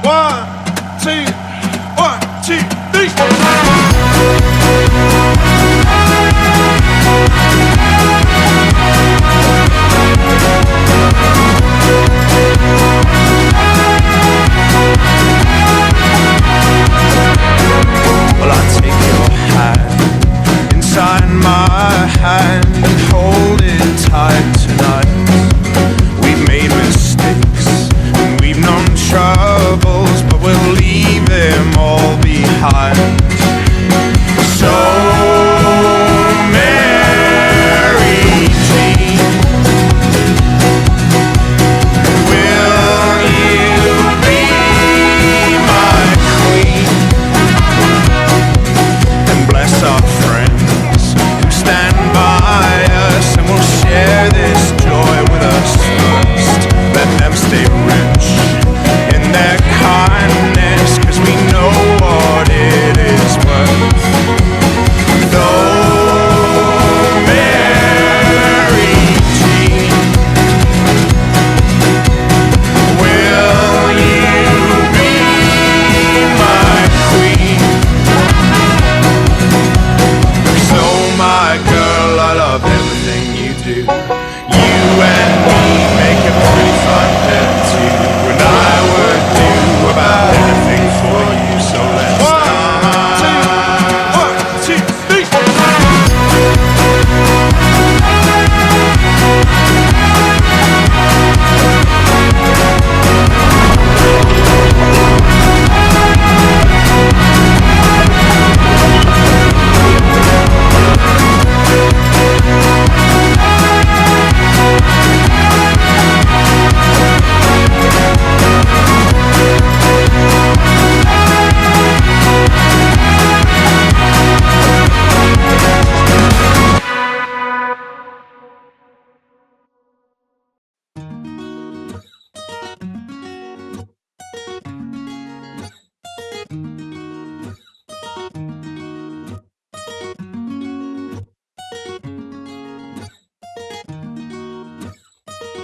One, two, one, two, three. Well, I take your hand inside my hand and hold it tight tonight. We've made mistakes and we've known troubles, but we'll leave them all behind.